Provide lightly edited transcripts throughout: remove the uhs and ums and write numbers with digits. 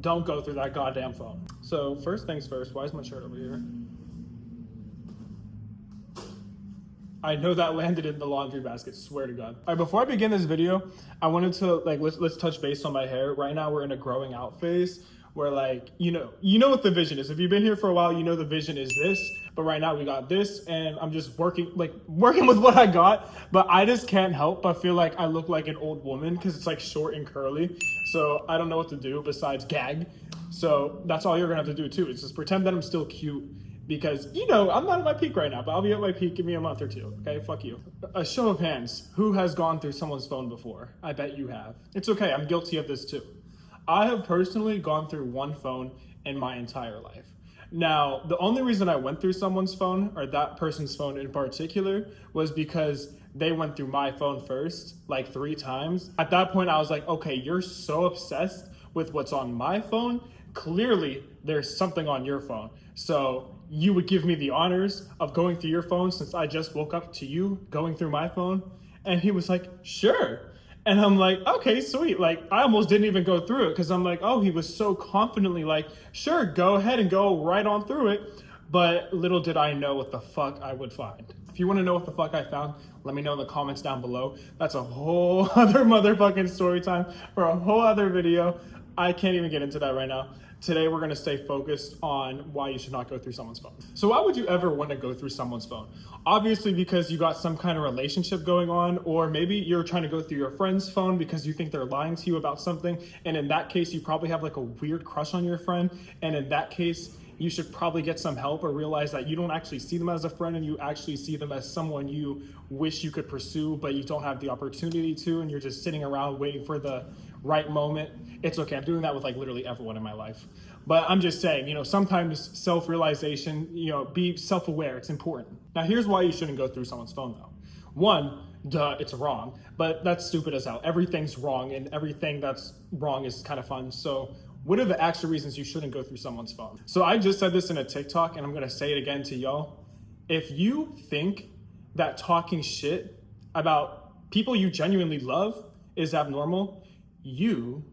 don't go through that goddamn phone. So first things first, why is my shirt over here? I know that landed in the laundry basket, swear to God. All right, before I begin this video, I wanted to let's touch base on my hair. Right now we're in a growing out phase where you know what the vision is. If you've been here for a while, you know the vision is this, but right now we got this and I'm just working with what I got, but I just can't help but feel like I look like an old woman because it's like short and curly. So I don't know what to do besides gag. So that's all you're gonna have to do too, is just pretend that I'm still cute. Because, I'm not at my peak right now, but I'll be at my peak. Give me a month or two, okay? Fuck you. A show of hands. Who has gone through someone's phone before? I bet you have. It's okay. I'm guilty of this too. I have personally gone through one phone in my entire life. Now, the only reason I went through someone's phone, or that person's phone in particular, was because they went through my phone first, like 3 times. At that point, I was like, okay, you're so obsessed with what's on my phone. Clearly, there's something on your phone. So you would give me the honors of going through your phone since I just woke up to you going through my phone? And he was like, sure. And I'm like, okay, sweet. Like, I almost didn't even go through it because I'm like, oh, he was so confidently like, sure, go ahead and go right on through it. But little did I know what the fuck I would find. If you want to know what the fuck I found, let me know in the comments down below. That's a whole other motherfucking story time for a whole other video. I can't even get into that right now. Today, we're going to stay focused on why you should not go through someone's phone. So why would you ever want to go through someone's phone? Obviously, because you got some kind of relationship going on, or maybe you're trying to go through your friend's phone because you think they're lying to you about something. And in that case, you probably have like a weird crush on your friend. And in that case, you should probably get some help or realize that you don't actually see them as a friend and you actually see them as someone you wish you could pursue, but you don't have the opportunity to, and you're just sitting around waiting for the right moment. It's okay. I'm doing that with like literally everyone in my life. But I'm just saying, sometimes self-realization, be self-aware. It's important. Now, here's why you shouldn't go through someone's phone though. One, duh, it's wrong, but that's stupid as hell. Everything's wrong and everything that's wrong is kind of fun. So what are the actual reasons you shouldn't go through someone's phone? So I just said this in a TikTok and I'm going to say it again to y'all. If you think that talking shit about people you genuinely love is abnormal, you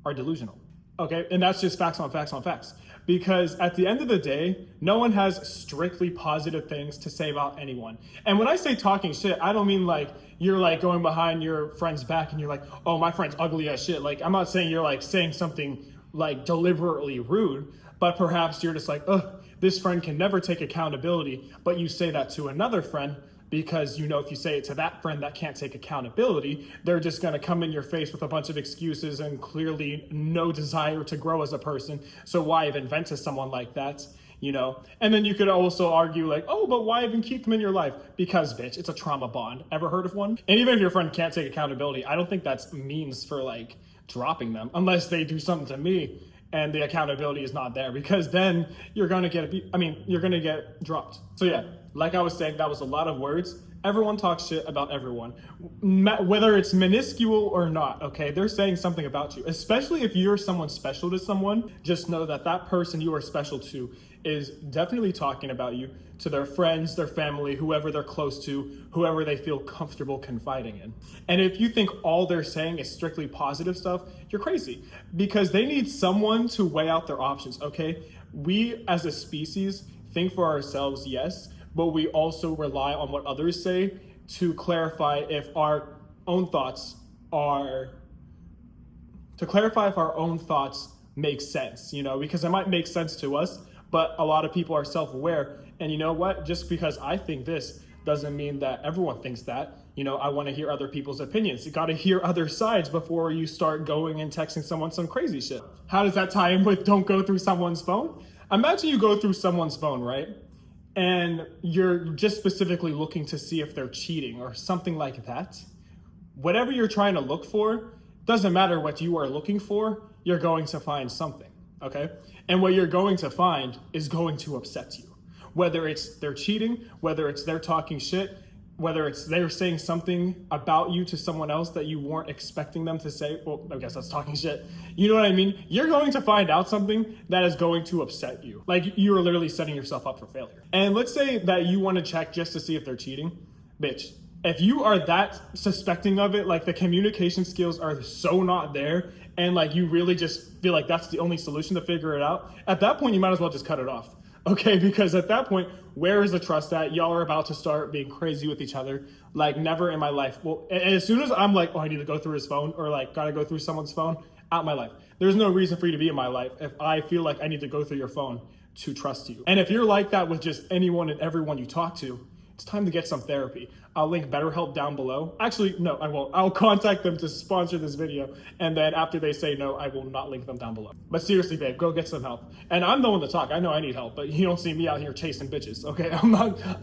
are delusional. Okay, and that's just facts on facts on facts. Because at the end of the day, no one has strictly positive things to say about anyone. And when I say talking shit, I don't mean like you're like going behind your friend's back and you're like, oh, my friend's ugly as shit. Like, I'm not saying you're like saying something like deliberately rude, but perhaps you're just like, ugh, this friend can never take accountability. But you say that to another friend because if you say it to that friend that can't take accountability, they're just gonna come in your face with a bunch of excuses and clearly no desire to grow as a person. So why even vent to someone like that, And then you could also argue like, oh, but why even keep them in your life? Because bitch, it's a trauma bond. Ever heard of one? And even if your friend can't take accountability, I don't think that's means for like dropping them unless they do something to me and the accountability is not there, because then you're gonna get dropped. So yeah, like I was saying, that was a lot of words. Everyone talks shit about everyone, whether it's minuscule or not, okay? They're saying something about you, especially if you're someone special to someone. Just know that that person you are special to is definitely talking about you to their friends, their family, whoever they're close to, whoever they feel comfortable confiding in. And if you think all they're saying is strictly positive stuff, you're crazy, because they need someone to weigh out their options, okay? We as a species think for ourselves, yes, but we also rely on what others say to clarify if our own thoughts make sense, because it might make sense to us, but a lot of people are self-aware. And you know what? Just because I think this doesn't mean that everyone thinks that. I want to hear other people's opinions. You got to hear other sides before you start going and texting someone some crazy shit. How does that tie in with don't go through someone's phone? Imagine you go through someone's phone, right? And you're just specifically looking to see if they're cheating or something like that. Whatever you're trying to look for, doesn't matter what you are looking for, you're going to find something, okay? And what you're going to find is going to upset you. Whether it's they're cheating, whether it's they're talking shit, whether it's they're saying something about you to someone else that you weren't expecting them to say. Well, I guess that's talking shit. You know what I mean? You're going to find out something that is going to upset you. Like, you are literally setting yourself up for failure. And let's say that you want to check just to see if they're cheating. Bitch, If you are that suspecting of it, like the communication skills are so not there, and like you really just feel like that's the only solution to figure it out, at that point you might as well just cut it off. Okay, because at that point, where is the trust at? Y'all are about to start being crazy with each other. Like never in my life. Well, as soon as I'm like, oh, I need to go through his phone, or like gotta go through someone's phone, out my life. There's no reason for you to be in my life if I feel like I need to go through your phone to trust you. And if you're like that with just anyone and everyone you talk to, it's time to get some therapy. I'll link BetterHelp down below. Actually, no, I won't. I'll contact them to sponsor this video. And then after they say no, I will not link them down below. But seriously, babe, go get some help. And I'm the one to talk. I know I need help, but you don't see me out here chasing bitches, okay?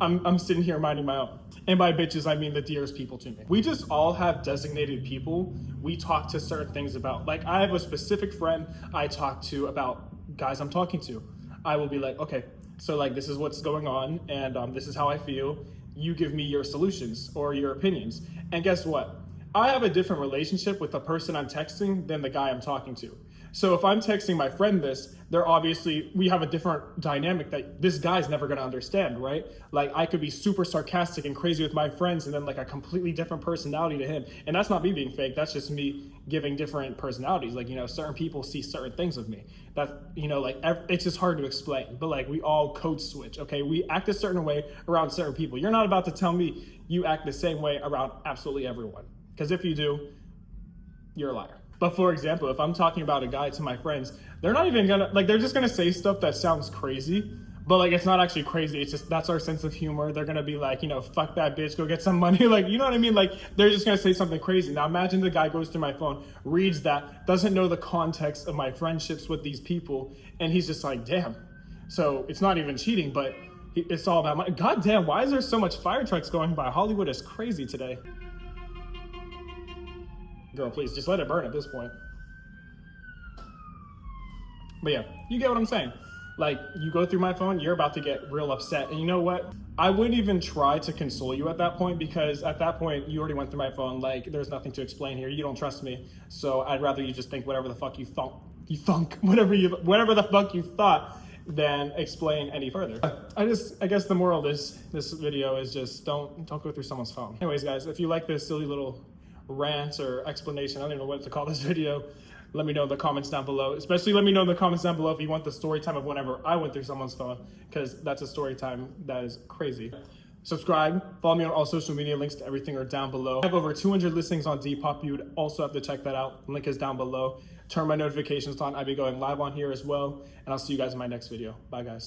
I'm sitting here minding my own. And by bitches, I mean the dearest people to me. We just all have designated people we talk to certain things about. Like I have a specific friend I talk to about guys I'm talking to. I will be like, okay, so like this is what's going on, and this is how I feel. You give me your solutions or your opinions. And guess what? I have a different relationship with the person I'm texting than the guy I'm talking to. So if I'm texting my friend this, we have a different dynamic that this guy's never gonna understand, right? Like I could be super sarcastic and crazy with my friends and then like a completely different personality to him. And that's not me being fake, that's just me giving different personalities. Like, certain people see certain things of me. That, it's just hard to explain, but like we all code switch, okay? We act a certain way around certain people. You're not about to tell me you act the same way around absolutely everyone. Because if you do, you're a liar. But for example, if I'm talking about a guy to my friends, they're not even gonna, they're just gonna say stuff that sounds crazy, but like it's not actually crazy. It's just, that's our sense of humor. They're gonna be like, fuck that bitch, go get some money. Like, you know what I mean? Like they're just gonna say something crazy. Now imagine the guy goes through my phone, reads that, doesn't know the context of my friendships with these people, and he's just like, damn. So it's not even cheating, but it's all about money. God damn, why is there so much fire trucks going by? Hollywood is crazy today. Girl, please, just let it burn at this point. But yeah, you get what I'm saying. Like, you go through my phone, you're about to get real upset. And you know what? I wouldn't even try to console you at that point, because at that point, you already went through my phone. Like, there's nothing to explain here. You don't trust me. So I'd rather you just think whatever the fuck whatever the fuck you thought, than explain any further. I guess the moral of this video is just don't go through someone's phone. Anyways, guys, if you like this silly little rant or explanation, I don't even know what to call this video, let me know in the comments down below. Especially let me know in the comments down below if you want the story time of whenever I went through someone's phone, because that's a story time that is crazy. Subscribe, follow me on all social media, links to everything are down below. I have over 200 listings on Depop. You would also have to check that out. Link is down below. Turn my notifications on. I'll be going live on here as well. And I'll see you guys in my next video. Bye, guys.